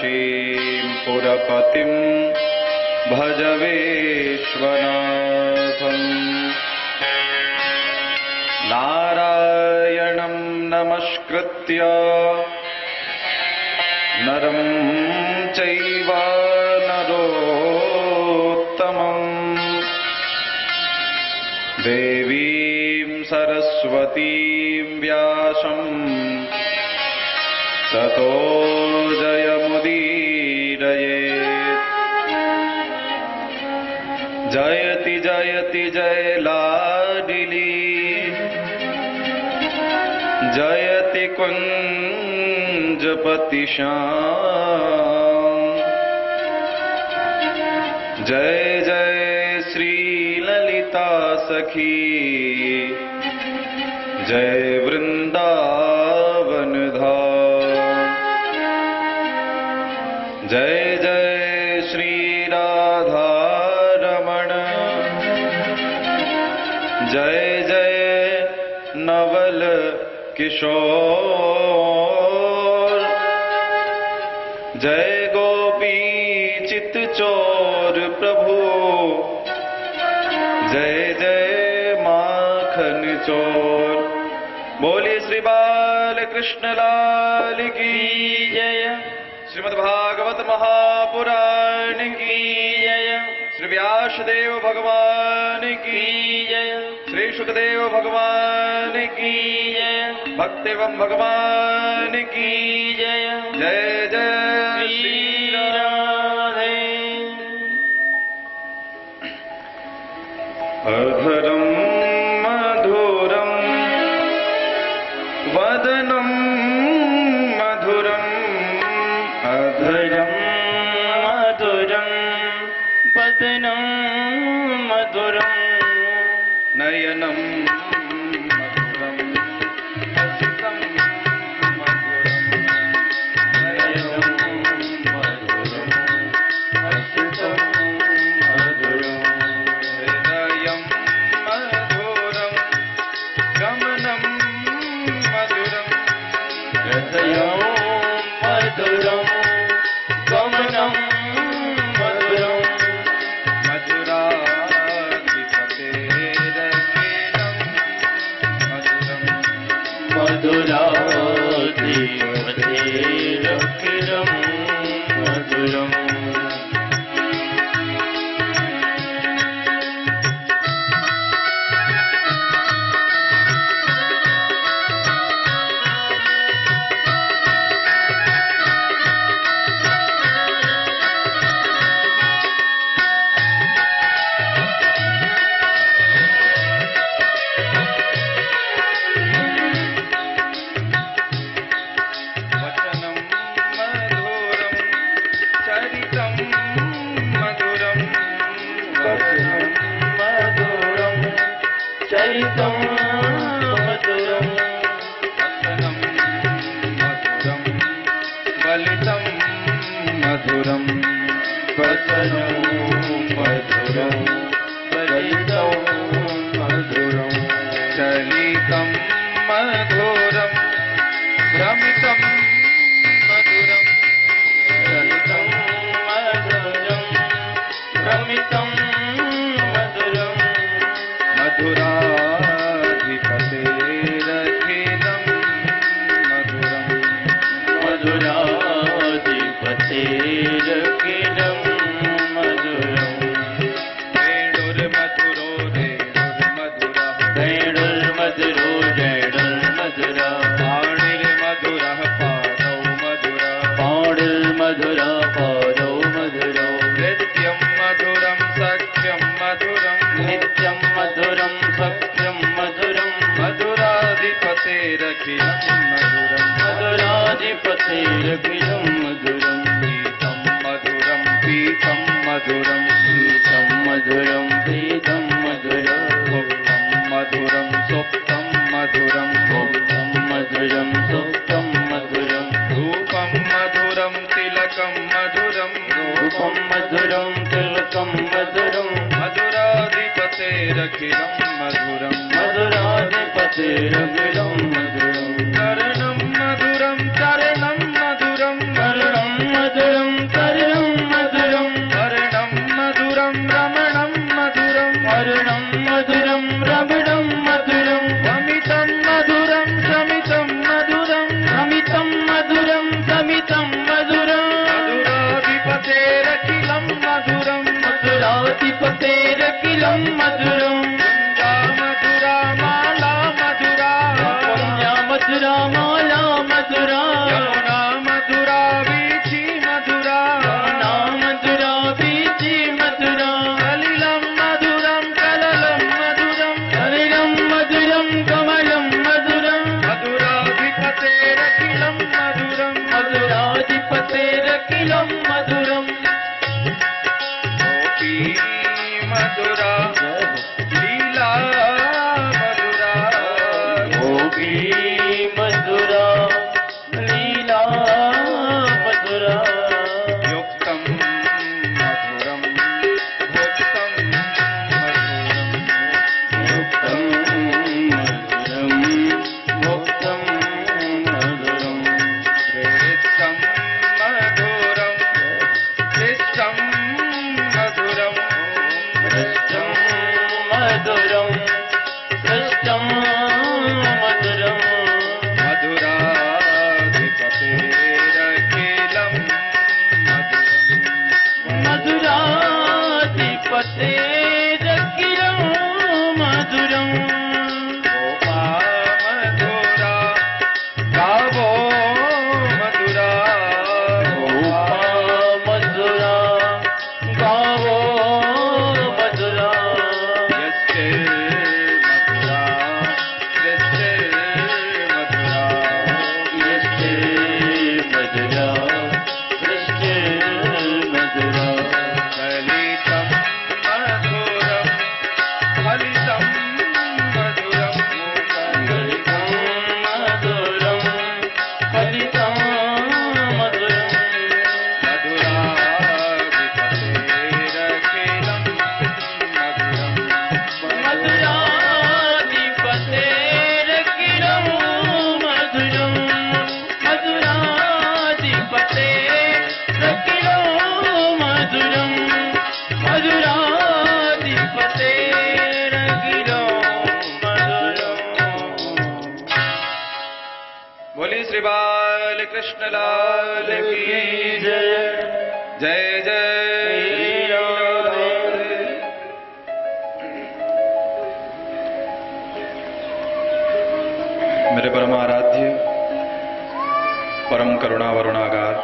काशीं पुरपतिं भज विश्वनाथम्। नारायणं नमस्कृत्य नरं चैव नरोत्तमम् देवीं सरस्वतीं व्यासं ततो जयमुदीरयेत्। जयति जयति जय लाडिली जयति कुंजपति श्याम। जय जय श्री ललिता सखी जय वृंदावन धाम। जय जय श्री राधा रमण जय जय नवल किशोर। जय गोपी चित चोर प्रभु जय जय माखन चोर। बोलिए श्री बाल कृष्ण लाल की जय। श्रीमद् भागवत महापुराण की जय। श्री व्यासदेव भगवान की जय। श्री सुखदेव भगवान की जय। भक्तिवं भगवान की जय। जय जय श्री राधे। अधरं मधुरं वदनं मधुरं अधरं मधुरं वदनं मधुरं नयनं मधुरं हसितं मधुरं नयनं मधुरं हसितं मधुरं हृदयं मधुरं गमनं मधुरं हृदयं मधुरं गमनं मधुरं मधुराधिपतेरखिलं मधुरं मधुराधिपतेरखिलं मधुरम्। मधुरं चरणं मधुरं मधुरं बोली श्री बाल कृष्ण लाल की जय। जय जय राधे। मेरे परम आराध्य परम करुणा वरुणागार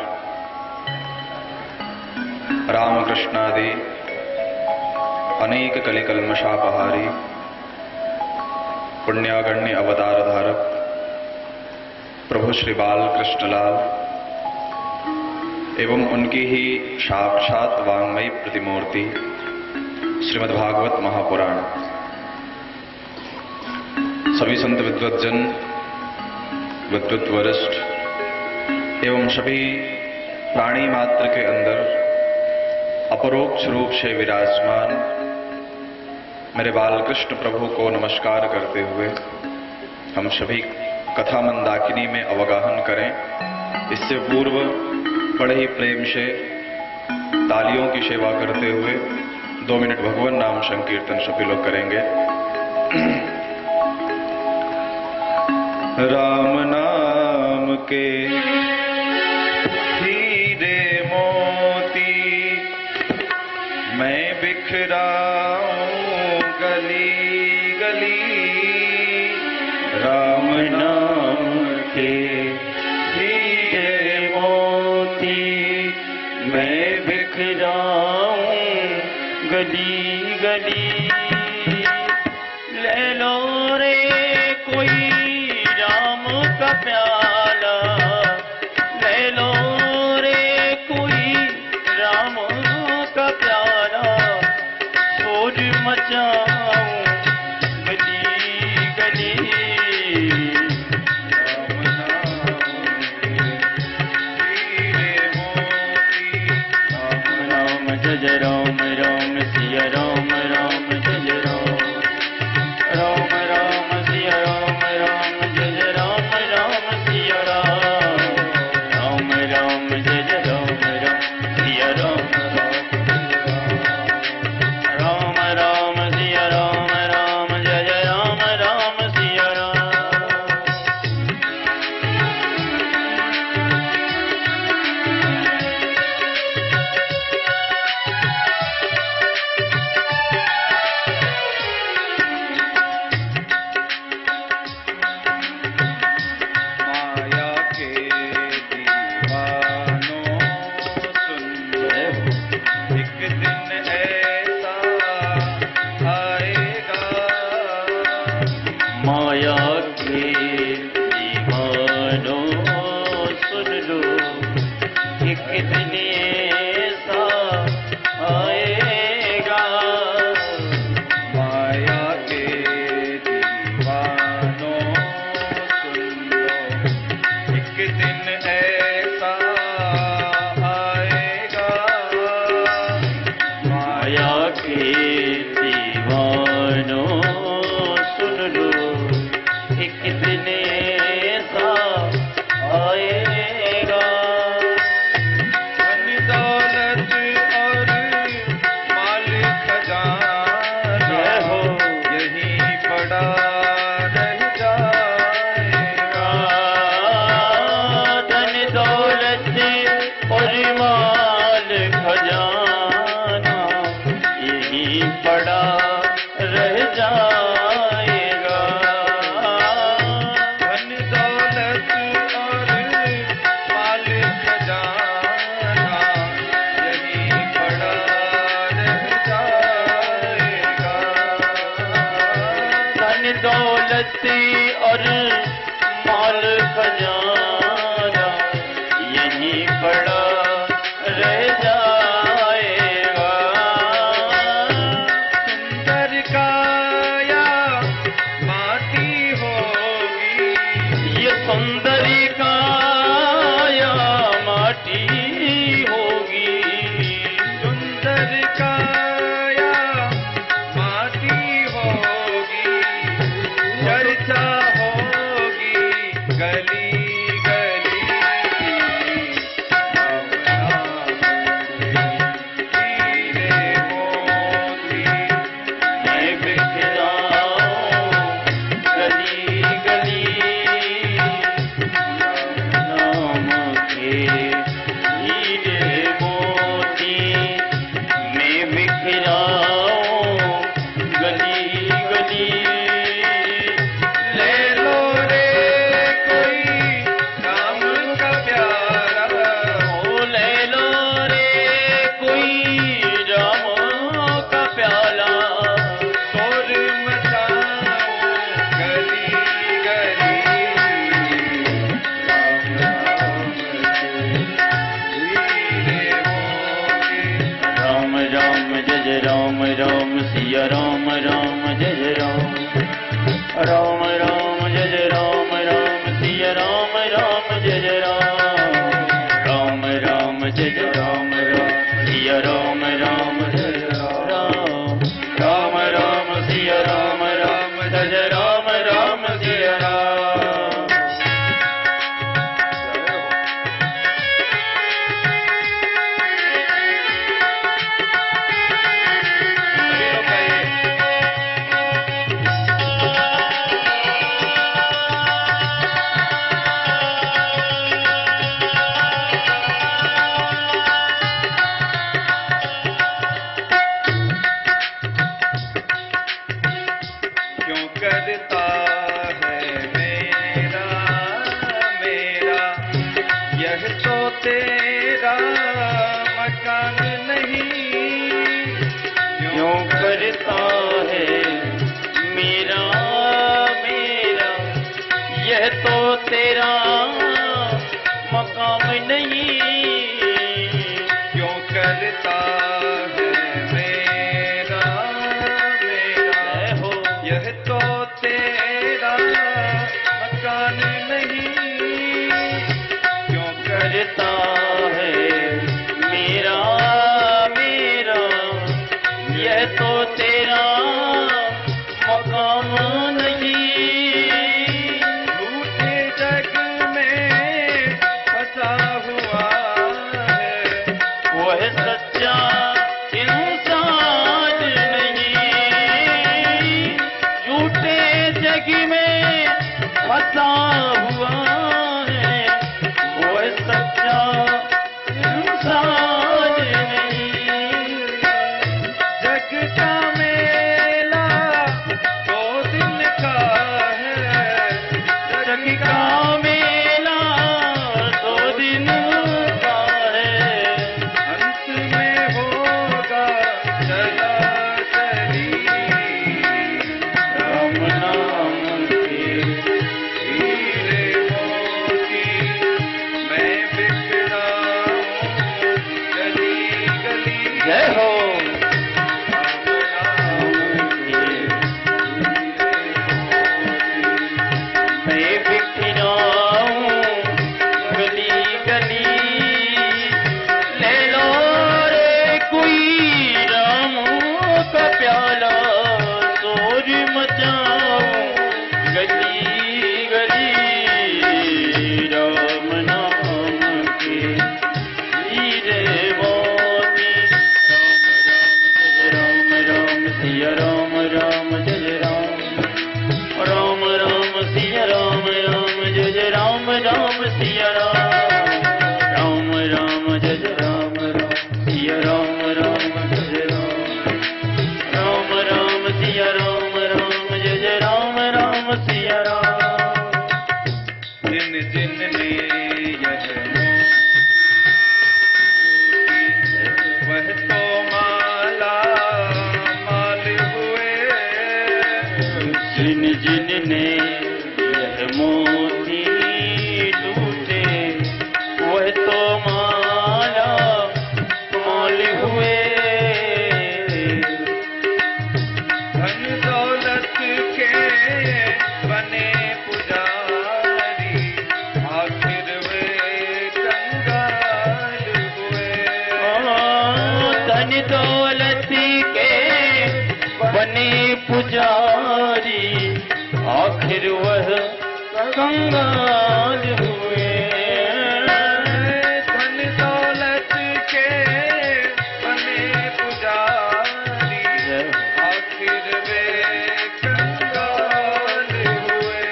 रामकृष्णादि अनेक कलिकल्मषापहारी पुण्यागण्य अवतार धारक प्रभु श्री बाल कृष्णलाल एवं उनकी ही साक्षात वाङ्मयी प्रतिमूर्ति श्रीमद्भागवत महापुराण, सभी संत विद्वज्जन, विद्वत वरिष्ठ एवं सभी प्राणी मात्र के अंदर अपरोक्ष रूप से विराजमान मेरे बालकृष्ण प्रभु को नमस्कार करते हुए हम सभी कथा मंदाकिनी में अवगाहन करें। इससे पूर्व बड़े ही प्रेम से तालियों की सेवा करते हुए 2 मिनट भगवान नाम संकीर्तन सभी लोग करेंगे। राम नाम के हीरे मोती मैं बिखराऊं गली गली। राम नाम के हीरे मोती मैं बिखराऊं गली गली। ले लो रे कोई राम का प्याला, ले लो रे कोई राम का प्याला, शोर मचाऊं गली गली। जय राम राम सिया राम राम जय राम। राम राम सिया राम राम जय राम राम सिया राम। राम राम जय राम राम सिया राम राम। राम राम सिया राम राम जय राम राम सिया राम। माया के दीवानों सुन लो, एक दिन ऐसा आएगा। माया के दीवानों सुन लो, एक दिन ऐसा आएगा। माया के दीवानों सुन लो, एक दिन ऐसा आएगा। धन दौलत और माल खजाना यही पड़ा रह जाएगा। धन दौलत और माल खजाना यही पड़ा रह जाएगा। धन दौलत और माल खजाना यही पड़ा रह जाएगा। धन दौलत और माल खजाना यही पड़ा रह जाएगा। सुंदर काया माटी होगी, ये सुंदरी काया माटी होगी। सुंदर काया माटी होगी, चर्चा होगी गली गली। करता है मेरा मेरा, यह तो तेरा मकान नहीं। क्यों करता है मेरा मेरा, यह तो तेरा मकाम नहीं। क्यों करता है मेरा मेरा, हो यह तो तेरा मकान नहीं। क्यों करता है मेरा मेरा, यह तो तेरा मकाम नहीं। झूठे जग में फंसा हुआ है, वह सच्चा इंसान नहीं। झूठे जग में फंसा हुआ है, वह सच्चा इंसान नहीं। जग का मेला 2 दिन का है, जग का मेला 2 दिन का है। अंत में होगा चला चली। राम नाम के हीरे मोती मैं बिखराऊं गली गली। जय हो। मैं बिखराऊं गली गली, ले लो रे कोई राम का प्याला, शोर मचाऊं गली गली। राम नाम के हीरे मोती, राम राम सिया राम राम जय राम, राम राम सिया राम राम जय राम, राम सिया राम, राम राम जय राम राम सिया राम राम जय राम, राम राम सिया राम राम जय राम, राम सिया राम। जिन जिन ने यह वह तो माला माल हुए। जिन जिन ने यह मोती लूटे, वह तो माला माल हुए। धन दौलत के बने पुजारी, आखिर वे कंगाल हुए। धन दौलत के बने पुजारी, आखिर वह कंगाल हुए। धन दौलत के बने पुजारी, आखिर वे कंगाल हुए।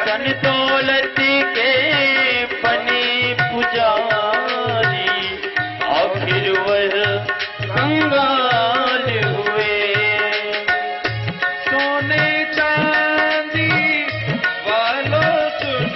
धन दौलत के बने पुजारी, आखिर वह कंगाल हुए। सोने चांदी वालों सुन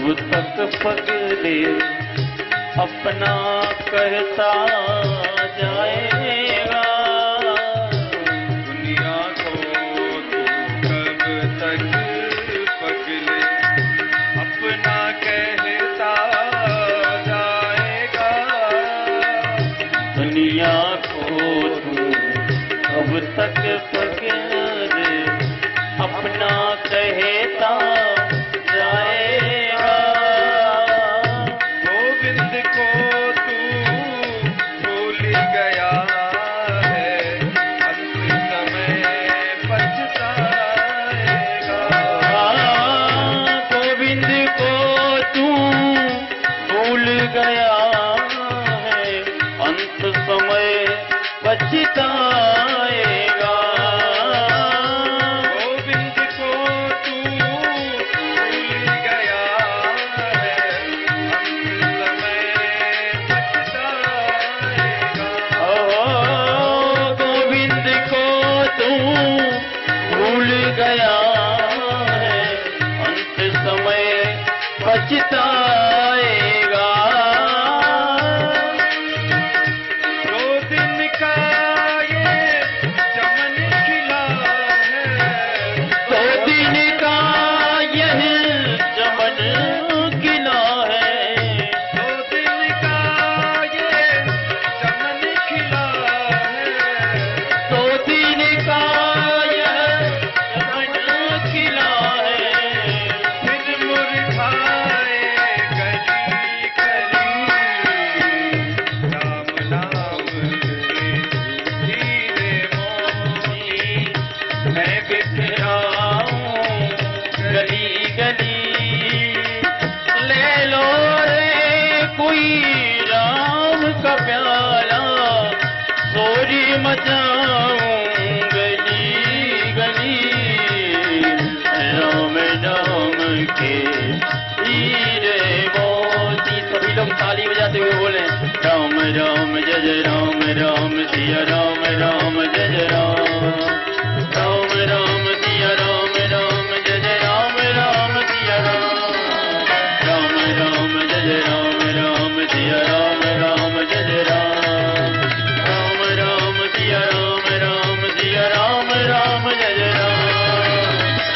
कब तक पगले अपना कहता जाएगा। दुनिया को तू कब तक पगले अपना कहता जाएगा। दुनिया को तू कब तक पगले अपना कहता जाएगा। गोविंद को तू भूल गया है, अंत समय पछताएगा। गोविंद को तू भूल गया है, अंत समय पछताएगा। गोविंद को तू भूल गया है, अंत समय पछताएगा। गोविंद को तू भूल गया है, अंत समय पछताएगा। दो दिन का ये चमन खिला है, दो दिन का यह चमन खिला है। दो दिन का ये चमन खिला है। दो दिन का यह चमन खिला है। फिर मुरझाए गली गली, राम नाम के हीरे मोती। मैं बिखराऊं गली गली, ले लो रे कोई राम का प्याला, सोरी मचाऊं गली गली। राम नाम के हीरे मोती। सभी लोग ताली बजाते हुए बोले राम राम जय जय राम, राम सिया राम, राम जय जय राम। राम राम सिया राम, राम जय जय राम, राम सिया राम। राम राम जय जय राम, राम सिया राम, राम जय जय राम। राम राम सिया राम, राम सिया राम, राम जय जय राम।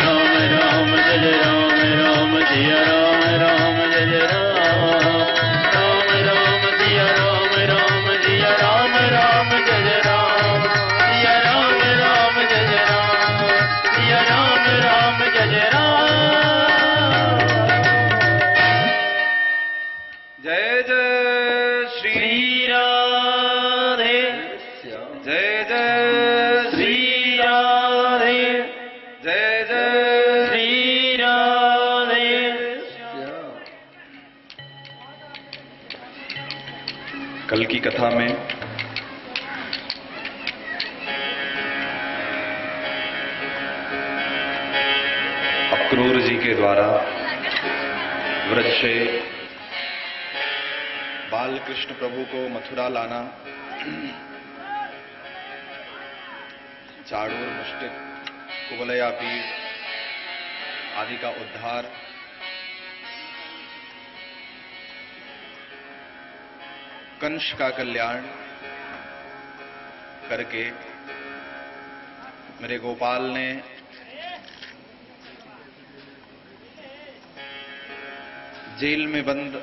राम राम जय जय राम, राम सिया राम, राम जय जय राम। राम राम सिया राम, राम सिया राम, राम जय जय राम। सिया राम, राम जय जय राम, सिया राम, राम जय जय राम। जय जय श्री श्री राधे, जय जय श्री श्री राधे, जय जय श्री राधे। कल की कथा में अक्रूर जी के द्वारा व्रज से बाल कृष्ण प्रभु को मथुरा लाना, चाड़ूर मुष्टिक कुवलयापीर आदि का उद्धार, कंस का कल्याण करके मेरे गोपाल ने जेल में बंद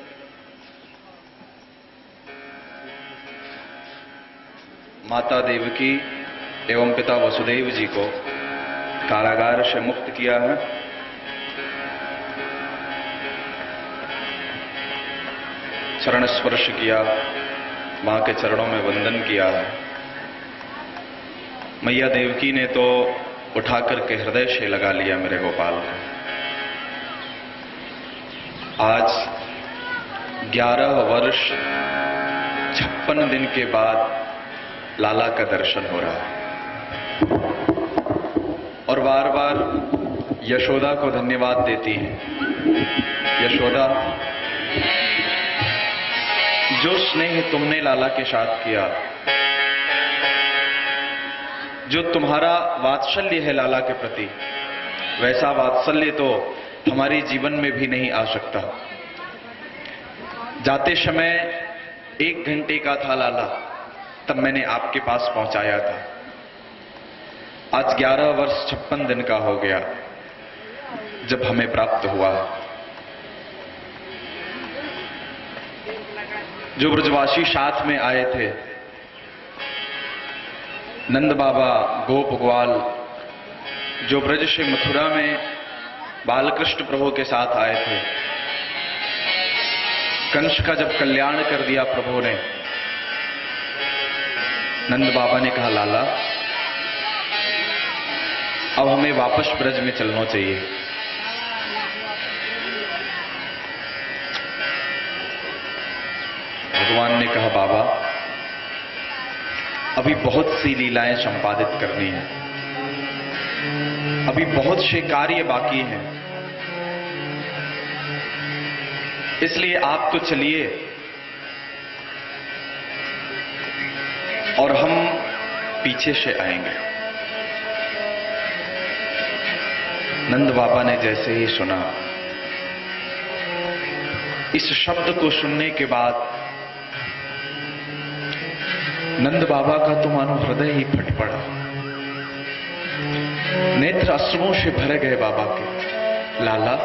माता देवकी एवं पिता वसुदेव जी को कारागार से मुक्त किया है। चरण स्पर्श किया, मां के चरणों में वंदन किया है। मैया देवकी ने तो उठा करके हृदय से लगा लिया मेरे गोपाल को। आज 11 वर्ष 56 दिन के बाद लाला का दर्शन हो रहा है और बार बार यशोदा को धन्यवाद देती है। यशोदा, जो स्नेह तुमने लाला के साथ किया, जो तुम्हारा वात्सल्य है लाला के प्रति, वैसा वात्सल्य तो हमारे जीवन में भी नहीं आ सकता। जाते समय 1 घंटे का था लाला, तब मैंने आपके पास पहुंचाया था। आज 11 वर्ष 56 दिन का हो गया जब हमें प्राप्त हुआ। जो ब्रजवासी साथ में आए थे, नंद बाबा, गोप ग्वाल, जो ब्रज से मथुरा में बालकृष्ण प्रभु के साथ आए थे, कंस का जब कल्याण कर दिया प्रभु ने, नंद बाबा ने कहा लाला अब हमें वापस ब्रज में चलना चाहिए। भगवान ने कहा बाबा अभी बहुत सी लीलाएं संपादित करनी है, अभी बहुत से कार्य बाकी हैं, इसलिए आप तो चलिए और हम पीछे से आएंगे। नंद बाबा ने जैसे ही सुना, इस शब्द को सुनने के बाद नंद बाबा का तो मानो हृदय ही फट पड़ा, नेत्र अश्रुओं से भर गए बाबा के। लाला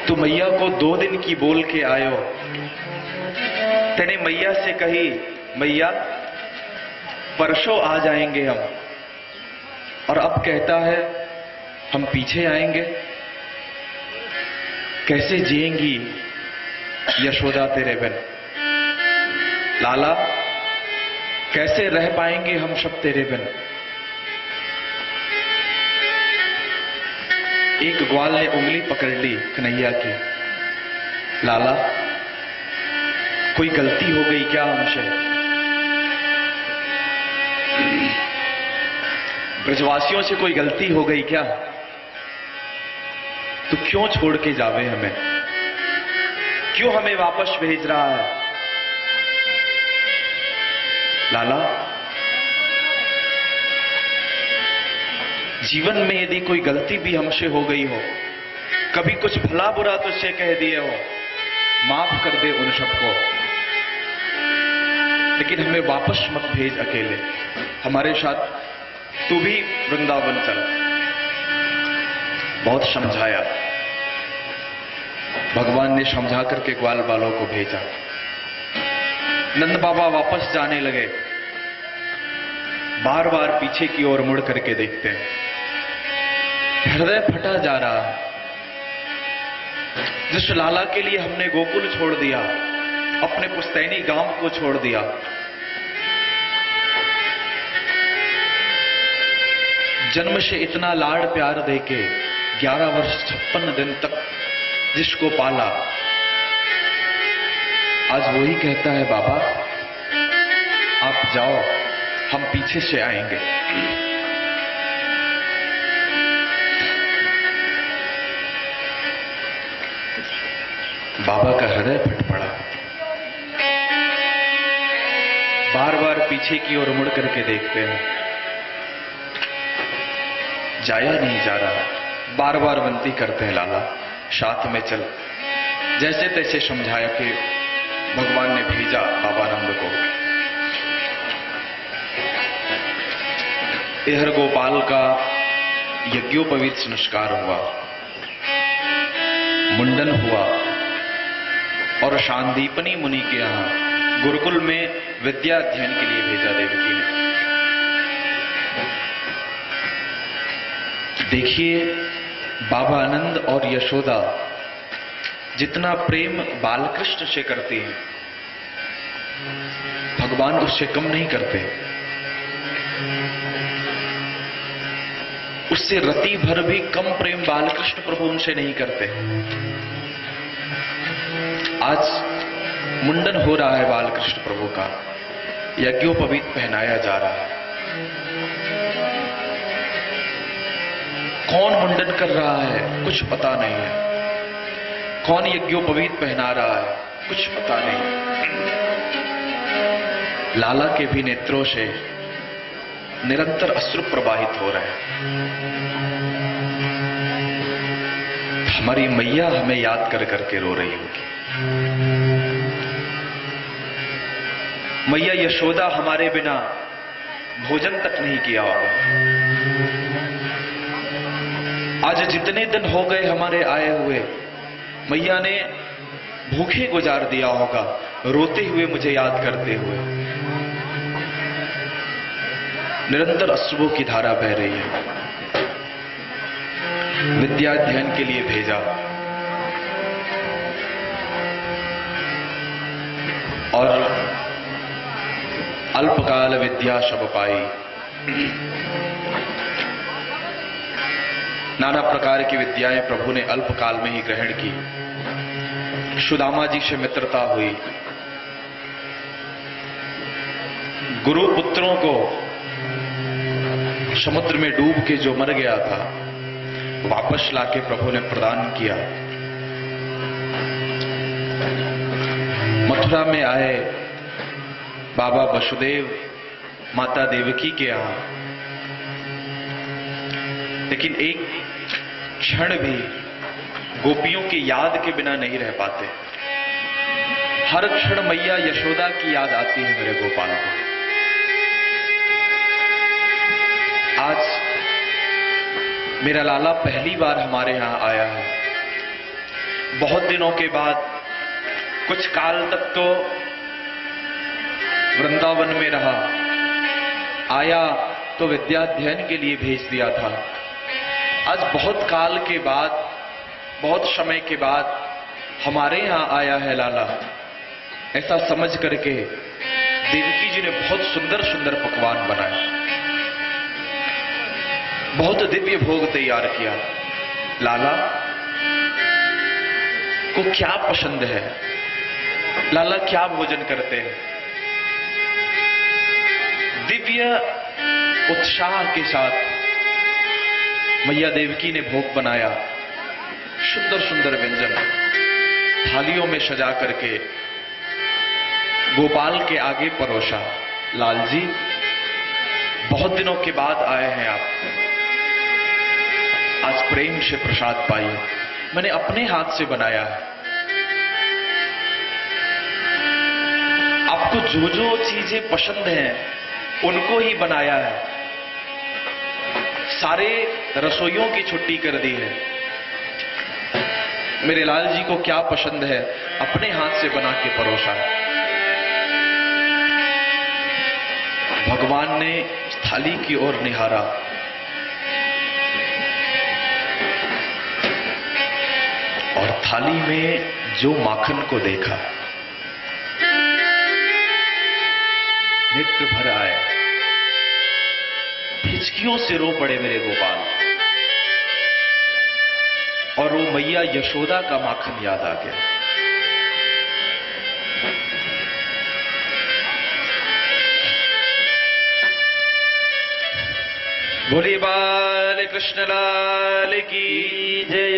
तू मैया को 2 दिन की बोल के आयो, तेने मैया से कही मैया परसों आ जाएंगे हम, और अब कहता है हम पीछे आएंगे। कैसे जिएंगी यशोदा तेरे बिन? लाला कैसे रह पाएंगे हम सब तेरे बिन? एक ग्वाल ने उंगली पकड़ ली कन्हैया की। लाला कोई गलती हो गई क्या हमसे? ब्रजवासियों से कोई गलती हो गई क्या? तू क्यों छोड़ के जावे हमें? क्यों हमें वापस भेज रहा है? लाला जीवन में यदि कोई गलती भी हमसे हो गई हो, कभी कुछ भला बुरा तुझसे कह दिए हो, माफ कर दे उन सबको, लेकिन हमें वापस मत भेज अकेले, हमारे साथ तू भी वृंदावन चल। बहुत समझाया, भगवान ने समझा करके ग्वाल वालों को भेजा। नंद बाबा वापस जाने लगे, बार बार पीछे की ओर मुड़ करके देखते हैं, हृदय फटा जा रहा है। जिस लाला के लिए हमने गोकुल छोड़ दिया, अपने पुस्तैनी गांव को छोड़ दिया, जन्म से इतना लाड़ प्यार देके 11 वर्ष 56 दिन तक जिसको पाला, आज वही कहता है बाबा आप जाओ हम पीछे से आएंगे। बाबा का हृदय फट पड़ा, बार बार पीछे की ओर मुड़ करके देखते हैं, जाया नहीं जा रहा, बार बार विनती करते हैं लाला साथ में चल। जैसे तैसे समझाया कि भगवान ने भेजा बाबा नंद को। इधर गोपाल का यज्ञोपवीत संस्कार हुआ, मुंडन हुआ, और शांदीपनी मुनि के यहां गुरुकुल में विद्या अध्ययन के लिए भेजा देवकी ने। देखिए बाबा आनंद और यशोदा जितना प्रेम बालकृष्ण से करते हैं, भगवान उससे कम नहीं करते, उससे रति भर भी कम प्रेम बालकृष्ण प्रभु उनसे नहीं करते। आज मुंडन हो रहा है बालकृष्ण प्रभु का, यज्ञोपवीत पहनाया जा रहा है। कौन मुंडन कर रहा है कुछ पता नहीं है, कौन यज्ञोपवीत पहना रहा है कुछ पता नहीं। लाला के भी नेत्रों से निरंतर अश्रु प्रवाहित हो रहे हैं। हमारी मैया हमें याद कर करके रो रही होगी। मैया यशोदा हमारे बिना भोजन तक नहीं किया होगा। आज जितने दिन हो गए हमारे आए हुए, मैया ने भूखे गुजार दिया होगा, रोते हुए मुझे याद करते हुए। निरंतर अश्रुओं की धारा बह रही है। विद्या अध्ययन के लिए भेजा और अल्पकाल विद्या शब पाई। नाना प्रकार की विद्याएं प्रभु ने अल्पकाल में ही ग्रहण की। सुदामा जी से मित्रता हुई। गुरु पुत्रों को समुद्र में डूब के जो मर गया था, वापस लाके प्रभु ने प्रदान किया। मथुरा में आए बाबा वसुदेव माता देवकी के यहां, लेकिन एक क्षण भी गोपियों की याद के बिना नहीं रह पाते। हर क्षण मैया यशोदा की याद आती है मेरे गोपाल को। आज मेरा लाला पहली बार हमारे यहां आया है। बहुत दिनों के बाद, कुछ काल तक तो वृंदावन में रहा, आया तो विद्याध्ययन के लिए भेज दिया था। आज बहुत काल के बाद, बहुत समय के बाद हमारे यहां आया है लाला, ऐसा समझ करके देवकी जी ने बहुत सुंदर सुंदर पकवान बनाए, बहुत दिव्य भोग तैयार किया। लाला को क्या पसंद है, लाला क्या भोजन करते हैं। दिव्य उत्साह के साथ मैया देवकी ने भोग बनाया। सुंदर सुंदर व्यंजन थालियों में सजा करके गोपाल के आगे परोसा। लाल जी, बहुत दिनों के बाद आए हैं आप, आज प्रेम से प्रसाद पाइए। मैंने अपने हाथ से बनाया है। आपको जो जो चीजें पसंद हैं उनको ही बनाया है। सारे रसोइयों की छुट्टी कर दी है। मेरे लाल जी को क्या पसंद है अपने हाथ से बना के परोसा है। भगवान ने थाली की ओर निहारा, और थाली में जो माखन को देखा, नेत्र भर आए, हिचकियों से रो पड़े मेरे गोपाल, और वो मैया यशोदा का माखन याद आ गया। बोलिए बाल कृष्ण लाल की जय।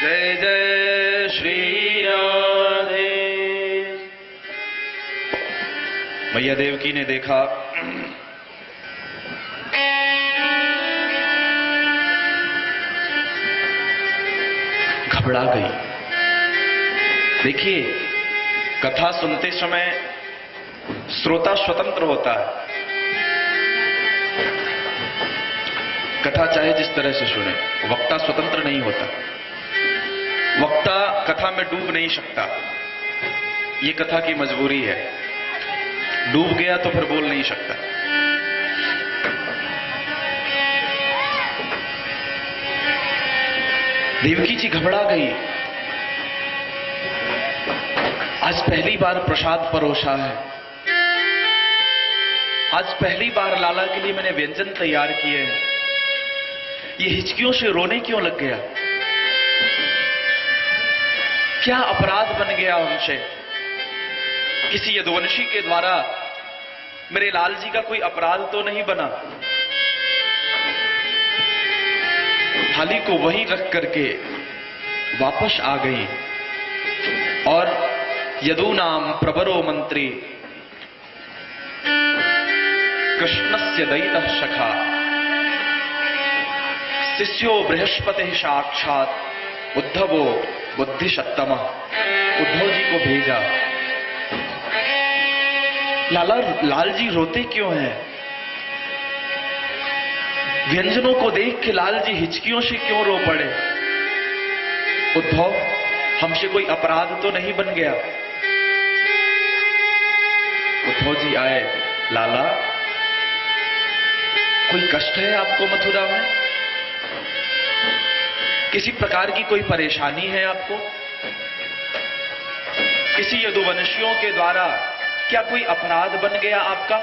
जय जय श्री राधे। मैया देवकी ने देखा, घबरा गई। देखिए, कथा सुनते समय श्रोता स्वतंत्र होता है। कथा चाहे जिस तरह से सुने, वक्ता स्वतंत्र नहीं होता। वक्ता कथा में डूब नहीं सकता, ये कथा की मजबूरी है। डूब गया तो फिर बोल नहीं सकता। देवकी जी घबरा गई। आज पहली बार प्रसाद परोसा है, आज पहली बार लाला के लिए मैंने व्यंजन तैयार किए हैं। ये हिचकियों से रोने क्यों लग गया? क्या अपराध बन गया हमसे? किसी यदुवंशी के द्वारा मेरे लाल जी का कोई अपराध तो नहीं बना? थाली को वहीं रख करके वापस आ गई और यदूनाम प्रवरो मंत्री कृष्णस्य दयितः सखा शिष्यो बृहस्पति साक्षात् उद्धवो बुद्धिशत्तम, उद्धव जी को भेजा। लाल जी रोते क्यों हैं? व्यंजनों को देख के लाल जी हिचकियों से क्यों रो पड़े? उद्धव, हमसे कोई अपराध तो नहीं बन गया? उद्धव जी आए, लाला कोई कष्ट है आपको मथुरा में? किसी प्रकार की कोई परेशानी है आपको? किसी यदुवंशियों के द्वारा क्या कोई अपराध बन गया आपका?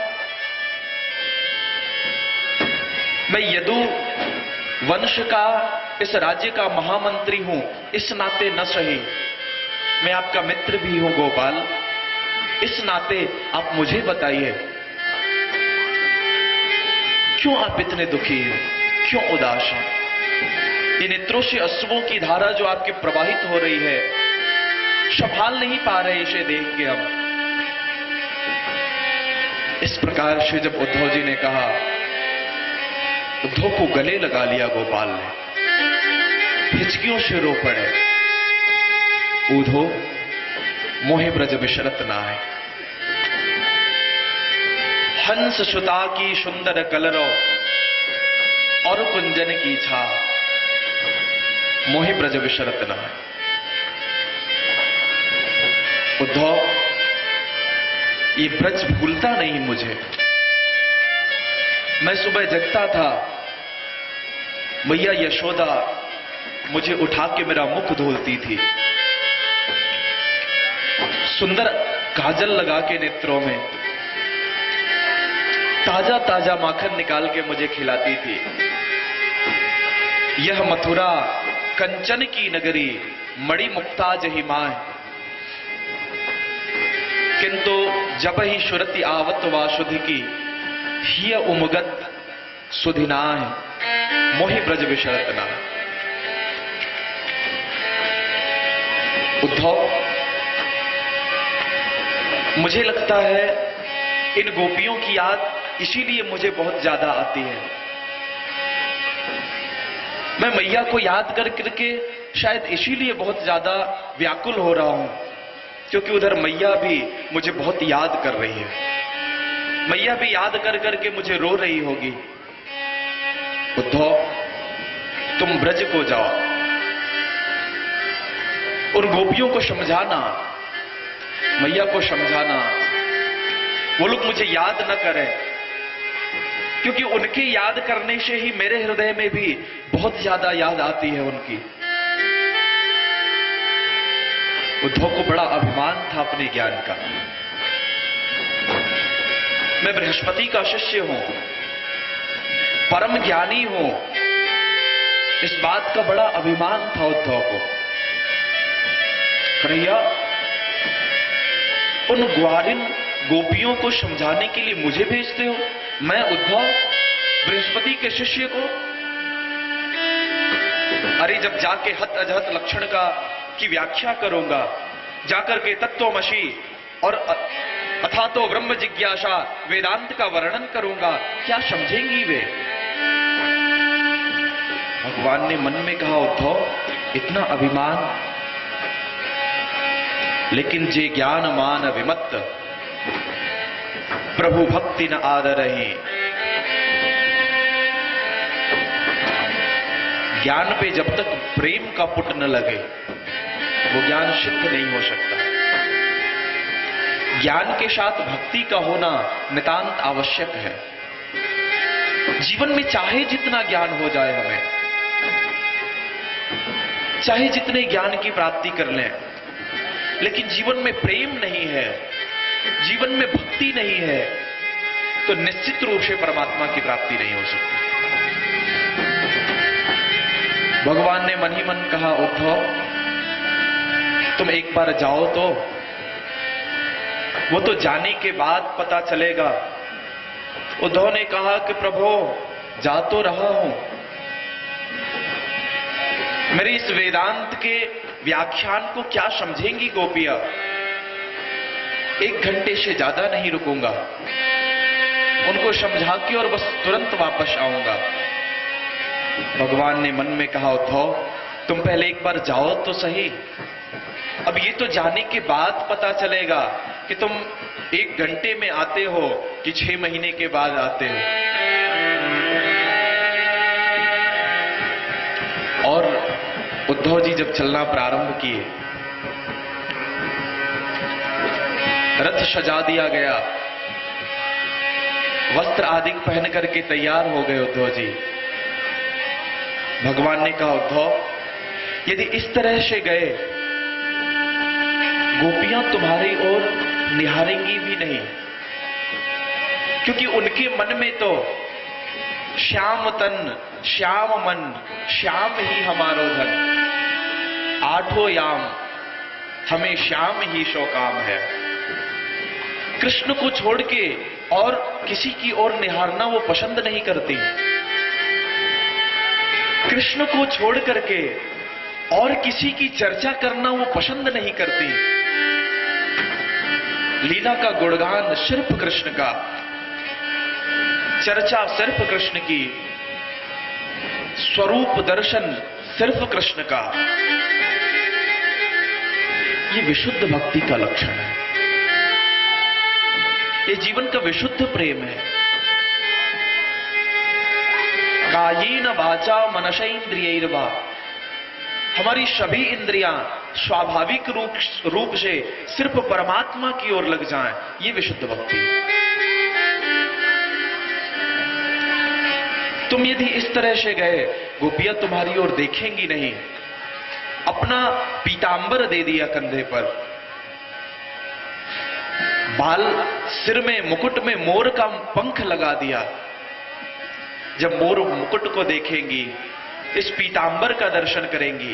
मैं यदु वंश का, इस राज्य का महामंत्री हूं, इस नाते न सही मैं आपका मित्र भी हूं गोपाल, इस नाते आप मुझे बताइए क्यों आप इतने दुखी हैं, क्यों उदास हैं? ये नेत्रों से अश्रुओं की धारा जो आपके प्रवाहित हो रही है, संभाल नहीं पा रहे इसे देख के हम। इस प्रकार से जब उद्धव जी ने कहा, उद्धव को गले लगा लिया गोपाल ने, हिचकियों से रो पड़े। ऊधो मोहे ब्रज विशरत नाय, हंस सुता की सुंदर कलरो और कुंजन की छा, मोहे ब्रज विशरत नाय। उद्धव, ये ब्रज भूलता नहीं मुझे। मैं सुबह जगता था, मैया यशोदा मुझे उठा के मेरा मुख धुलती थी, सुंदर काजल लगा के नेत्रों में, ताजा ताजा माखन निकाल के मुझे खिलाती थी। यह मथुरा कंचन की नगरी, मणि मुक्ता जही मां, किंतु जब ही सुरति आवत वासुधि की, हिय उमगत सुधिनाय, मोहि ब्रज विशरत नाय। उद्धव, मुझे लगता है इन गोपियों की याद इसीलिए मुझे बहुत ज्यादा आती है। मैं मैया को याद कर करके शायद इसीलिए बहुत ज्यादा व्याकुल हो रहा हूं, क्योंकि उधर मैया भी मुझे बहुत याद कर रही है। मैया भी याद कर करके मुझे रो रही होगी। उद्धव, तुम ब्रज को जाओ, उन गोपियों को समझाना, मैया को समझाना, वो लोग मुझे याद न करें, क्योंकि उनके याद करने से ही मेरे हृदय में भी बहुत ज्यादा याद आती है उनकी। उद्धव को बड़ा अभिमान था अपने ज्ञान का। मैं बृहस्पति का शिष्य हूं, परम ज्ञानी हूं, इस बात का बड़ा अभिमान था उद्धव को। कन्हैया, उन ग्वारिन गोपियों को समझाने के लिए मुझे भेजते हो? मैं उद्धव बृहस्पति के शिष्य को? अरे जब जाके हत अजहत लक्षण की व्याख्या करूंगा, जाकर के तत्वमसि और अथा तो ब्रह्म जिज्ञासा वेदांत का वर्णन करूंगा, क्या समझेंगी वे? भगवान ने मन में कहा, उद्धव इतना अभिमान, लेकिन जे ज्ञान मान विमत्त, प्रभु भक्ति न आदरहि। ज्ञान पे जब तक प्रेम का पुट न लगे, वो ज्ञान सिद्ध नहीं हो सकता। ज्ञान के साथ भक्ति का होना नितांत आवश्यक है। जीवन में चाहे जितना ज्ञान हो जाए, हमें चाहे जितने ज्ञान की प्राप्ति कर लें, लेकिन जीवन में प्रेम नहीं है, जीवन में भक्ति नहीं है, तो निश्चित रूप से परमात्मा की प्राप्ति नहीं हो सकती। भगवान ने मन ही मन कहा, उद्धव तुम एक बार जाओ तो, वो तो जाने के बाद पता चलेगा। उद्धव ने कहा कि प्रभु जा तो रहा हूं, मेरे इस वेदांत के व्याख्यान को क्या समझेंगी गोपियां? 1 घंटे से ज्यादा नहीं रुकूंगा, उनको समझा के और बस तुरंत वापस आऊंगा। भगवान ने मन में कहा, उद्धव तुम पहले एक बार जाओ तो सही। अब ये तो जाने के बाद पता चलेगा कि तुम 1 घंटे में आते हो कि 6 महीने के बाद आते हो। और उद्धव जी जब चलना प्रारंभ किए, रथ सजा दिया गया, वस्त्र आदि पहन करके तैयार हो गए उद्धव जी। भगवान ने कहा, उद्धव यदि इस तरह से गए, गोपियां तुम्हारी ओर निहारेंगी भी नहीं, क्योंकि उनके मन में तो श्याम तन श्याम मन श्याम ही हमारो धन, 8 याम हमें श्याम ही सो काम है। कृष्ण को छोड़ के और किसी की ओर निहारना वो पसंद नहीं करती। कृष्ण को छोड़ करके और किसी की चर्चा करना वो पसंद नहीं करती। लीला का गुणगान सिर्फ कृष्ण का, चर्चा सिर्फ कृष्ण की, स्वरूप दर्शन सिर्फ कृष्ण का। ये विशुद्ध भक्ति का लक्षण है, ये जीवन का विशुद्ध प्रेम है। कायेन वाचा मनसेन्द्रियैर्वा, हमारी सभी इंद्रियां स्वाभाविक रूप से सिर्फ परमात्मा की ओर लग जाएं, ये विशुद्ध भक्ति। तुम यदि इस तरह से गए, गोपियां तुम्हारी ओर देखेंगी नहीं। अपना पीतांबर दे दिया कंधे पर, बाल सिर में मुकुट में मोर का पंख लगा दिया। जब मोर मुकुट को देखेंगी, इस पीतांबर का दर्शन करेंगी,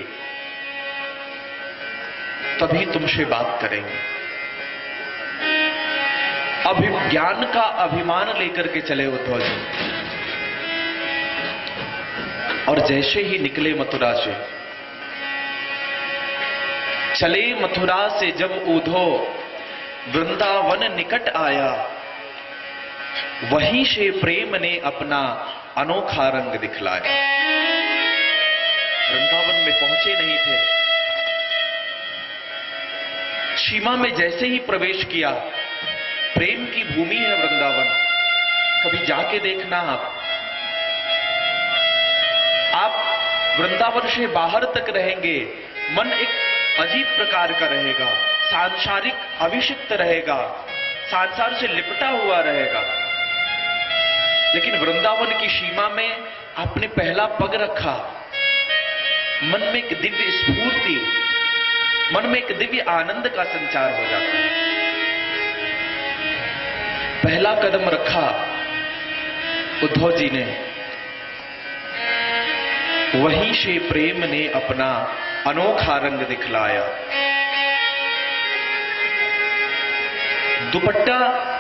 तभी तुमसे बात करेंगे। ज्ञान का अभिमान लेकर के चले उद्धव जी, और जैसे ही निकले मथुरा से, चले मथुरा से जब उद्धव वृंदावन निकट आया, वहीं से प्रेम ने अपना अनोखा रंग दिखलाया। वृंदावन में पहुंचे नहीं थे, सीमा में जैसे ही प्रवेश किया, प्रेम की भूमि है वृंदावन, कभी जाके देखना आप वृंदावन से बाहर तक रहेंगे, मन एक अजीब प्रकार का रहेगा, सांसारिक अभिषिक्त रहेगा, संसार से लिपटा हुआ रहेगा। लेकिन वृंदावन की सीमा में आपने पहला पग रखा, मन में एक दिव्य स्फूर्ति, मन में एक दिव्य आनंद का संचार हो जाता है। पहला कदम रखा उद्धव जी ने, वहीं से प्रेम ने अपना अनोखा रंग दिखलाया। दुपट्टा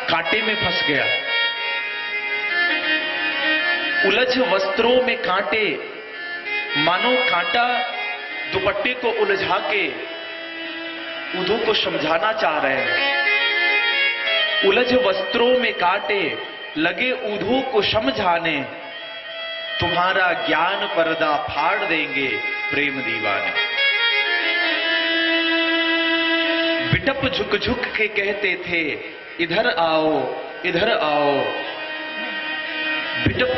कांटे में फंस गया, उलझ वस्त्रों में कांटे, मानो कांटा दुपट्टे को उलझा के उद्धव को समझाना चाह रहे हैं। उलझ वस्त्रों में कांटे लगे उद्धव को समझाने, तुम्हारा ज्ञान पर्दा फाड़ देंगे प्रेम दीवाने। बिटप झुक झुक के कहते थे, इधर आओ इधर आओ। बिटप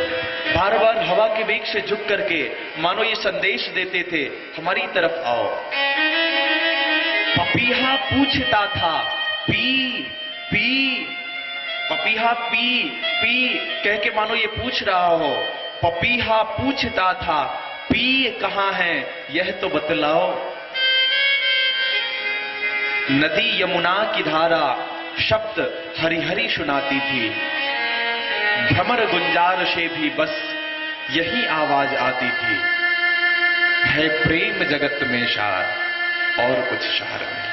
बार बार हवा के वेग से झुक करके मानो ये संदेश देते थे, हमारी तरफ आओ। पपीहा पूछता था, पी पी, पपीहा पी पी कह के मानो ये पूछ रहा हो। पपीहा पूछता था, पी कहां है यह तो बतलाओ। नदी यमुना की धारा शब्द हरि हरि सुनाती थी, भ्रमर गुंजार से भी बस यही आवाज आती थी, है प्रेम जगत में शार और कुछ शार नहीं।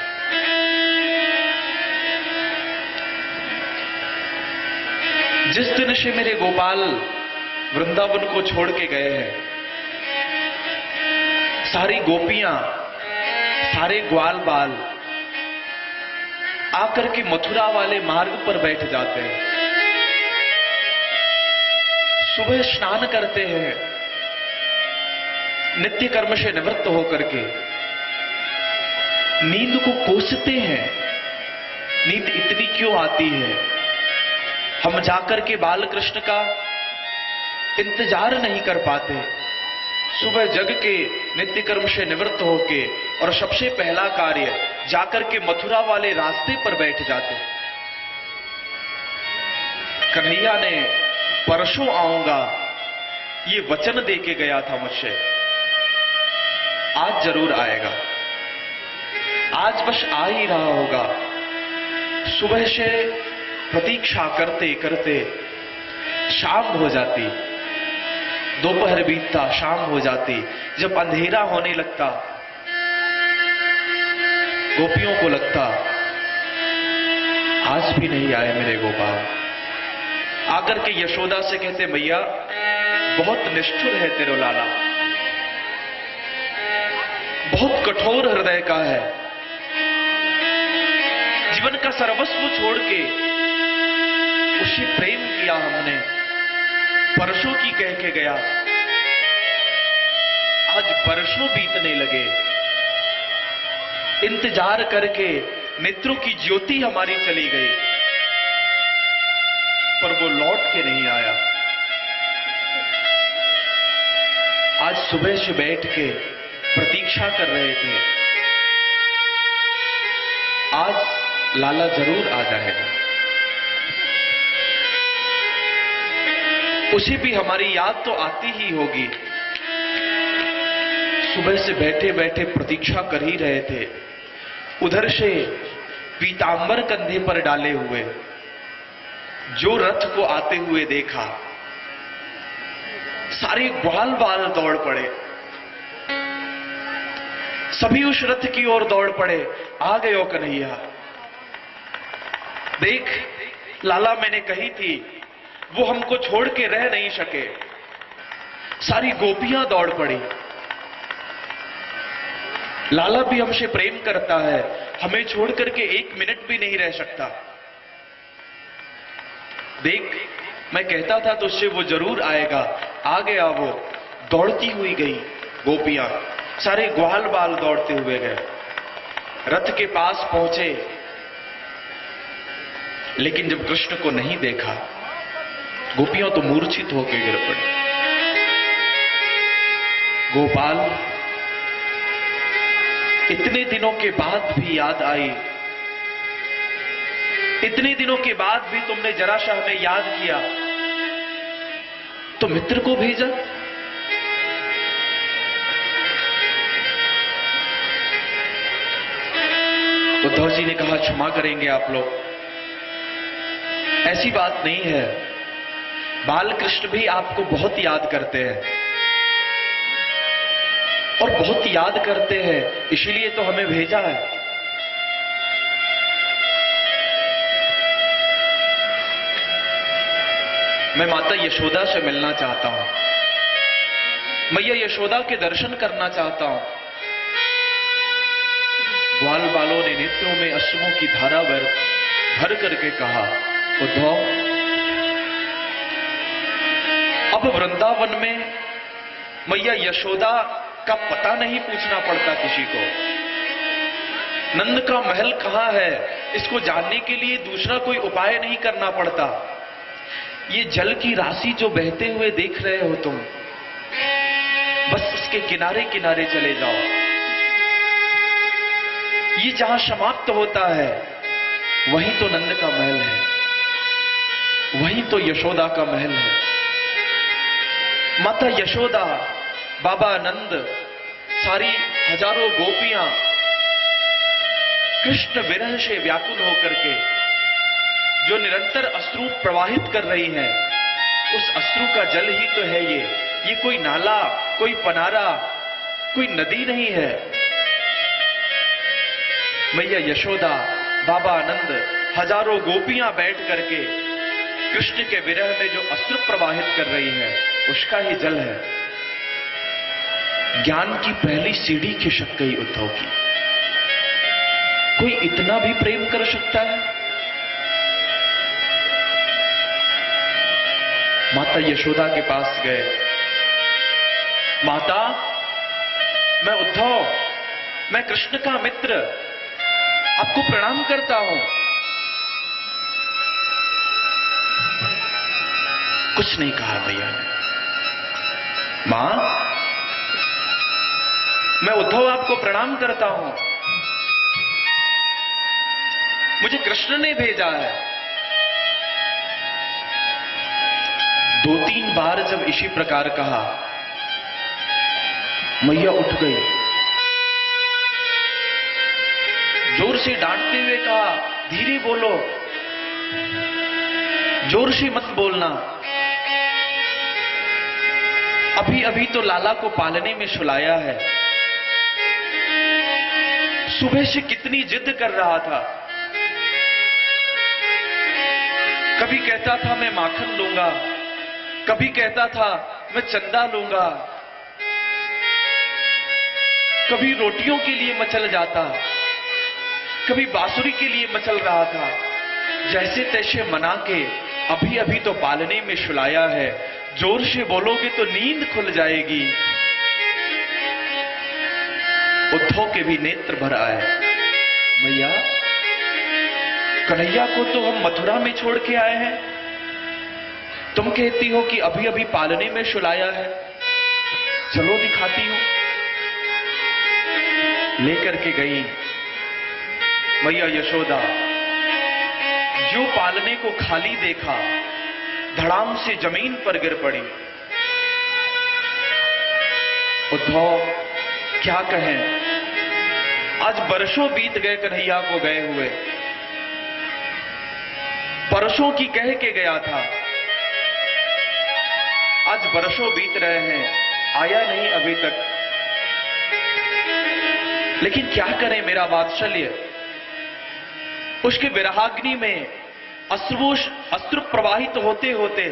जिस दिन से मेरे गोपाल वृंदावन को छोड़ के गए हैं, सारी गोपियां, सारे ग्वाल बाल आकर के मथुरा वाले मार्ग पर बैठ जाते हैं, सुबह स्नान करते हैं, नित्य कर्म से निवृत्त होकर के नींद को कोसते हैं। नींद इतनी क्यों आती है? हम जाकर के बाल कृष्ण का इंतजार नहीं कर पाते। सुबह जग के नित्य कर्म से निवृत्त होके और सबसे पहला कार्य जाकर के मथुरा वाले रास्ते पर बैठ जाते। कन्हैया ने परसों आऊंगा ये वचन देके गया था मुझसे, आज जरूर आएगा। आज बस आ ही रहा होगा। सुबह से प्रतीक्षा करते करते शाम हो जाती, दोपहर बीतता, शाम हो जाती। जब अंधेरा होने लगता, गोपियों को लगता आज भी नहीं आए मेरे गोपाल। आकर के यशोदा से कहते, मैया बहुत निष्ठुर है तेरो लाला, बहुत कठोर हृदय का है। जीवन का सर्वस्व छोड़ के उसे प्रेम किया हमने, परसों की कह के गया, आज बरसों बीतने लगे। इंतजार करके नेत्रों की ज्योति हमारी चली गई, पर वो लौट के नहीं आया। आज सुबह से बैठ के प्रतीक्षा कर रहे थे, आज लाला जरूर आ जाएगा। उसे भी हमारी याद तो आती ही होगी। सुबह से बैठे बैठे प्रतीक्षा कर ही रहे थे। उधर से पीतांबर कंधे पर डाले हुए जो रथ को आते हुए देखा, सारे ग्वाल बाल दौड़ पड़े, सभी उस रथ की ओर दौड़ पड़े। आ गए ओ कन्हैया, देख लाला मैंने कही थी, वो हमको छोड़ के रह नहीं सके। सारी गोपियां दौड़ पड़ी। लाला भी हमसे प्रेम करता है, हमें छोड़ करके एक मिनट भी नहीं रह सकता। देख मैं कहता था तुझसे वो जरूर आएगा। आ गया वो, दौड़ती हुई गई गोपियां, सारे ग्वाल बाल दौड़ते हुए गए, रथ के पास पहुंचे। लेकिन जब कृष्ण को नहीं देखा, गोपियां तो मूर्छित होकर गिर पड़ी। गोपाल इतने दिनों के बाद भी याद आई, इतने दिनों के बाद भी तुमने जरा सा हमें याद किया, तो मित्र को भेजा। उद्धव जी ने कहा क्षमा करेंगे आप लोग, ऐसी बात नहीं है। बाल कृष्ण भी आपको बहुत याद करते हैं और बहुत याद करते हैं, इसीलिए तो हमें भेजा है। मैं माता यशोदा से मिलना चाहता हूं, मैया यशोदा के दर्शन करना चाहता हूं। ग्वाल बालों ने नेत्रों में अश्रुओं की धारा भर करके कहा, उद्धव अब वृंदावन में मैया यशोदा का पता नहीं पूछना पड़ता किसी को। नंद का महल कहां है, इसको जानने के लिए दूसरा कोई उपाय नहीं करना पड़ता। ये जल की राशि जो बहते हुए देख रहे हो तुम, बस इसके किनारे किनारे चले जाओ। ये जहां समाप्त होता है वहीं तो नंद का महल है, वहीं तो यशोदा का महल है। माता यशोदा, बाबा नंद, सारी हजारों गोपियां कृष्ण विरह से व्याकुल होकर के जो निरंतर अश्रु प्रवाहित कर रही हैं, उस अश्रु का जल ही तो है ये कोई नाला, कोई पनारा, कोई नदी नहीं है। मैया यशोदा, बाबा नंद, हजारों गोपियां बैठ करके कृष्ण के विरह में जो अश्रु प्रवाहित कर रही हैं, उसका ही जल है। ज्ञान की पहली सीढ़ी खिसक गई उद्धव की। कोई इतना भी प्रेम कर सकता है? माता यशोदा के पास गए, माता मैं उद्धव, मैं कृष्ण का मित्र आपको प्रणाम करता हूं। कुछ नहीं कहा मैया ने। मां, मैं उद्धव आपको प्रणाम करता हूं, मुझे कृष्ण ने भेजा है। 2-3 बार जब इसी प्रकार कहा, मैया उठ गई, जोर से डांटते हुए कहा, धीरे बोलो, जोर से मत बोलना, अभी अभी तो लाला को पालने में सुलाया है। सुबह से कितनी जिद कर रहा था, कभी कहता था मैं माखन लूंगा, कभी कहता था मैं चंदा लूंगा, कभी रोटियों के लिए मचल जाता, कभी बांसुरी के लिए मचल रहा था। जैसे तैसे मना के अभी अभी तो पालने में सुलाया है, जोर से बोलोगे तो नींद खुल जाएगी। उद्धव के भी नेत्र भर आए। मैया, कन्हैया को तो हम मथुरा में छोड़ के आए हैं, तुम कहती हो कि अभी अभी पालने में सुलाया है, चलो दिखाती हूं। लेकर के गई मैया यशोदा। जो पालने को खाली देखा, धड़ाम से जमीन पर गिर पड़ी। उद्धव क्या कहें, आज बरसों बीत गए कन्हैया को गए हुए, परसों की कह के गया था, आज बरसों बीत रहे हैं, आया नहीं अभी तक। लेकिन क्या करें, मेरा वात्सल्य उसके विरहाग्नि में अश्रु प्रवाहित होते होते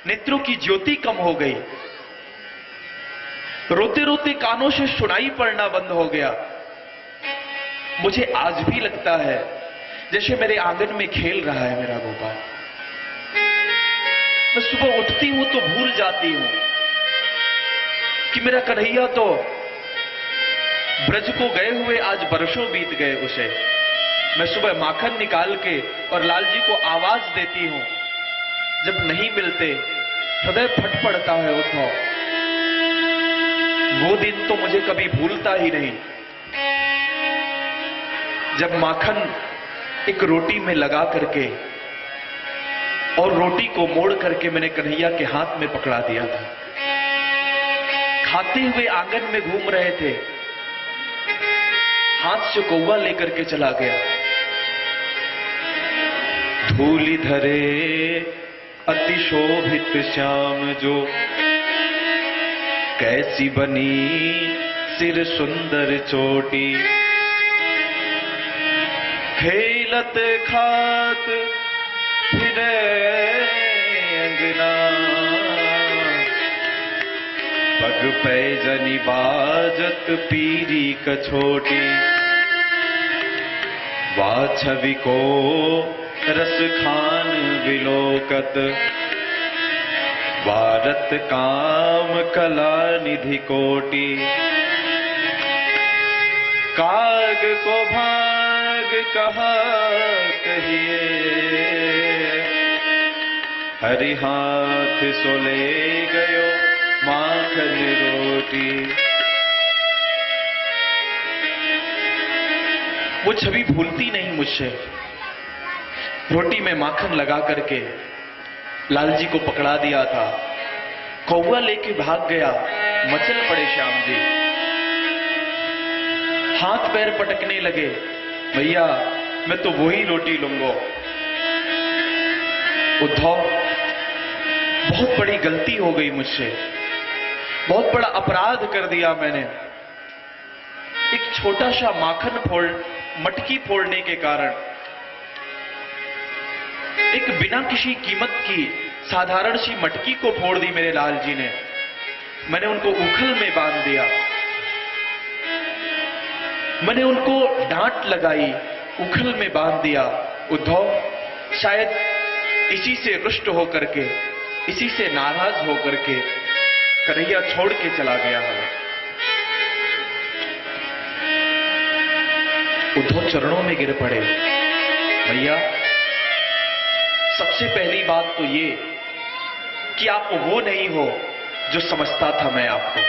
नेत्रों की ज्योति कम हो गई। रोते रोते कानों से सुनाई पड़ना बंद हो गया। मुझे आज भी लगता है जैसे मेरे आंगन में खेल रहा है मेरा गोपाल। मैं सुबह उठती हूं तो भूल जाती हूं कि मेरा कन्हैया तो ब्रज को गए हुए आज बरसों बीत गए उसे। मैं सुबह माखन निकाल के और लाल जी को आवाज देती हूं, जब नहीं मिलते हृदय फट पड़ता है उद्धव। वो दिन तो मुझे कभी भूलता ही नहीं, जब माखन एक रोटी में लगा करके और रोटी को मोड़ करके मैंने कन्हैया के हाथ में पकड़ा दिया था। खाते हुए आंगन में घूम रहे थे, हाथ से कौवा लेकर के चला गया। धूलि धरे अति शोभित श्याम जो, कैसी बनी सिर सुंदर चोटी। खेलत खात फिरे अंगना, पग पैजनी बाजत पीरी कछोटी। वा छवि को रस खान विलोकत, वारत काम कला निधि कोटि। काग को भाग कहा कहिए, हरि हाथ सोले गयो माखन रोटी। वो छवि भूलती नहीं मुझसे। रोटी में माखन लगा करके लाल जी को पकड़ा दिया था, कौवा लेके भाग गया, मचल पड़े श्याम जी। हाथ पैर पटकने लगे, भैया मैं तो वही रोटी लूंगा। उद्धव, बहुत बड़ी गलती हो गई मुझसे, बहुत बड़ा अपराध कर दिया मैंने। एक छोटा सा मटकी फोड़ने के कारण, एक बिना किसी कीमत की साधारण सी मटकी को फोड़ दी मेरे लाल जी ने। मैंने उनको उखल में बांध दिया, मैंने उनको डांट लगाई, उखल में बांध दिया। उद्धव, शायद इसी से रुष्ट होकर के, इसी से नाराज होकर के कन्हैया छोड़ के चला गया है। उद्धव चरणों में गिर पड़े। भैया, सबसे पहली बात तो ये कि आप वो नहीं हो जो समझता था मैं आपको।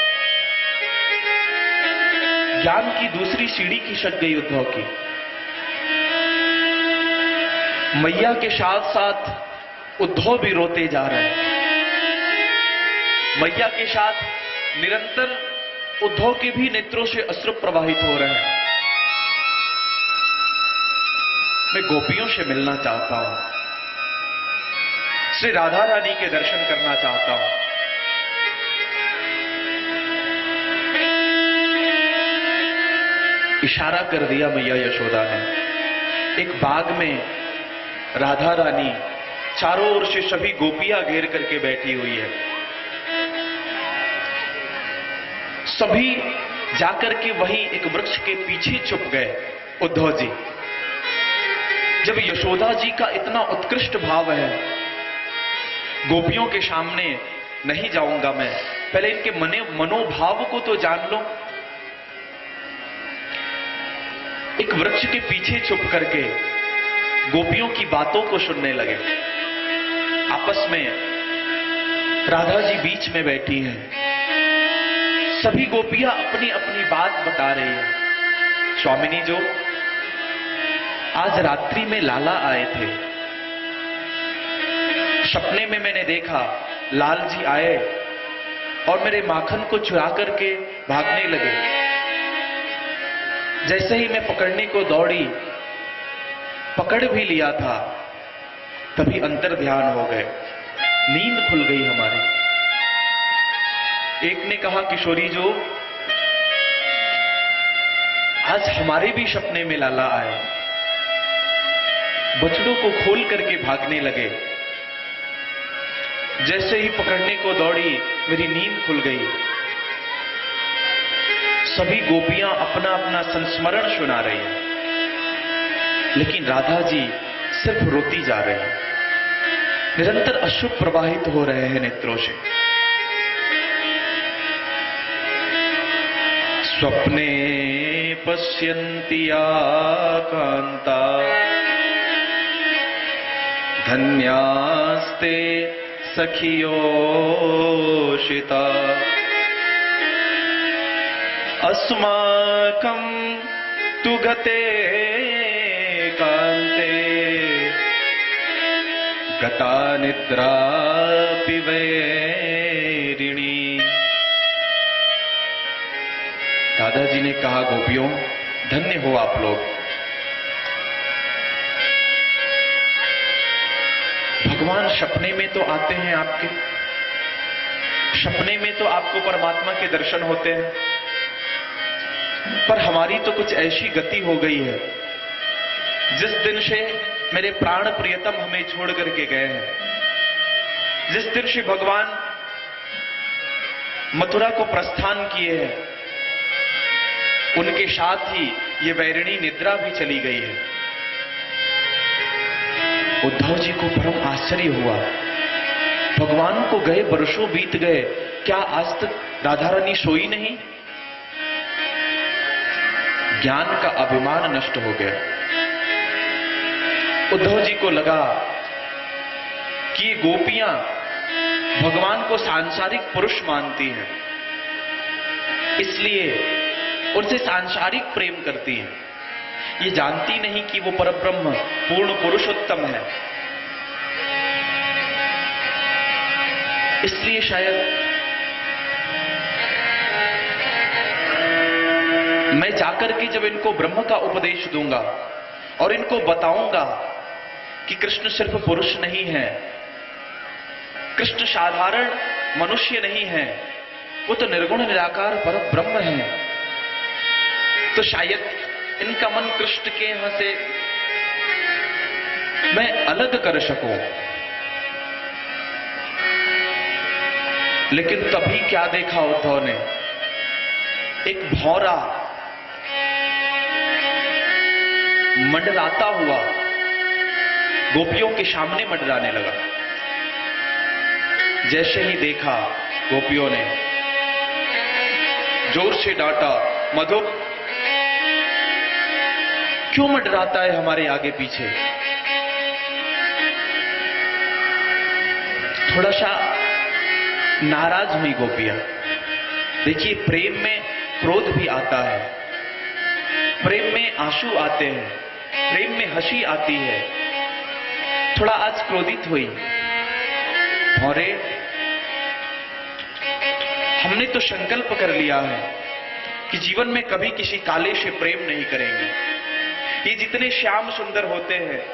ज्ञान की दूसरी सीढ़ी खिसक गई उद्धव की। मैया के साथ साथ उद्धव भी रोते जा रहे हैं। मैया के साथ निरंतर उद्धव के भी नेत्रों से अश्रु प्रवाहित हो रहे हैं। मैं गोपियों से मिलना चाहता हूं, श्री राधा रानी के दर्शन करना चाहता हूं। इशारा कर दिया मैया यशोदा ने। एक बाग में राधा रानी चारों ओर से सभी गोपियां घेर करके बैठी हुई है। सभी जाकर के वहीं एक वृक्ष के पीछे छुप गए। उद्धव जी, जब यशोदा जी का इतना उत्कृष्ट भाव है, गोपियों के सामने नहीं जाऊंगा मैं, पहले इनके मनोभाव को तो जान लो। एक वृक्ष के पीछे छुप करके गोपियों की बातों को सुनने लगे। आपस में राधा जी बीच में बैठी हैं। सभी गोपियां अपनी अपनी बात बता रही हैं। स्वामिनी जो आज रात्रि में लाला आए थे, सपने में मैंने देखा लाल जी आए और मेरे माखन को चुरा करके भागने लगे। जैसे ही मैं पकड़ने को दौड़ी, पकड़ भी लिया था, तभी अंतर ध्यान हो गए, नींद खुल गई हमारी। एक ने कहा, किशोरी जो आज हमारे भी सपने में लाला आए, बछड़ों को खोल करके भागने लगे। जैसे ही पकड़ने को दौड़ी, मेरी नींद खुल गई। सभी गोपियां अपना अपना संस्मरण सुना रही हैं, लेकिन राधा जी सिर्फ रोती जा रही हैं। निरंतर अश्रु प्रवाहित हो रहे हैं नेत्रों से। स्वप्ने पश्यन्ति या कांता धन्यास्ते सखियोषिता अस्माकं तु गते कान्ते गता निद्रापि वैरिणी। दादाजी ने कहा, गोपियों धन्य हो आप लोग। भगवान सपने में तो आते हैं आपके, सपने में तो आपको परमात्मा के दर्शन होते हैं, पर हमारी तो कुछ ऐसी गति हो गई है, जिस दिन से मेरे प्राण प्रियतम हमें छोड़ करके गए हैं, जिस दिन से भगवान मथुरा को प्रस्थान किए हैं, उनके साथ ही ये वैरिणी निद्रा भी चली गई है। उद्धव जी को परम आश्चर्य हुआ। भगवान को गए वर्षों बीत गए, क्या आज तक राधा रानी सोई नहीं? ज्ञान का अभिमान नष्ट हो गया। उद्धव जी को लगा कि ये गोपियां भगवान को सांसारिक पुरुष मानती हैं, इसलिए उनसे सांसारिक प्रेम करती हैं। ये जानती नहीं कि वो परब्रह्म पूर्ण पुरुषोत्तम है। इसलिए शायद मैं जाकर के जब इनको ब्रह्म का उपदेश दूंगा और इनको बताऊंगा कि कृष्ण सिर्फ पुरुष नहीं है, कृष्ण साधारण मनुष्य नहीं है, वो तो निर्गुण निराकार परब्रह्म है, तो शायद इनका मन कृष्ण के यहां से मैं अलग कर सकूं। लेकिन तभी क्या देखा उद्धव ने, एक भौरा मंडराता हुआ गोपियों के सामने मंडराने लगा। जैसे ही देखा, गोपियों ने जोर से डांटा, मधुप क्यों मंडराता है हमारे आगे पीछे? थोड़ा सा नाराज हुई गोपियां। देखिए, प्रेम में क्रोध भी आता है, प्रेम में आंसू आते हैं, प्रेम में हंसी आती है। थोड़ा आज क्रोधित हुई। और हमने तो संकल्प कर लिया है कि जीवन में कभी किसी काले से प्रेम नहीं करेंगे। ये जितने श्याम सुंदर होते हैं,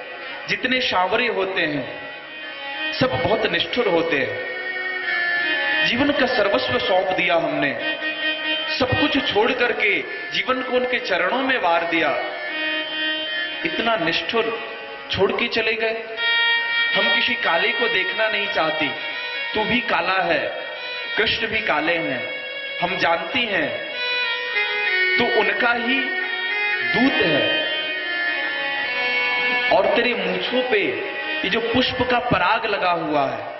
जितने सांवरे होते हैं, सब बहुत निष्ठुर होते हैं। जीवन का सर्वस्व सौंप दिया हमने, सब कुछ छोड़ करके जीवन को उनके चरणों में वार दिया। इतना निष्ठुर छोड़ के चले गए। हम किसी काले को देखना नहीं चाहती। तू भी काला है, कृष्ण भी काले हैं, हम जानती हैं। तू उनका ही दूत है। और तेरे मूंछों पे ये जो पुष्प का पराग लगा हुआ है,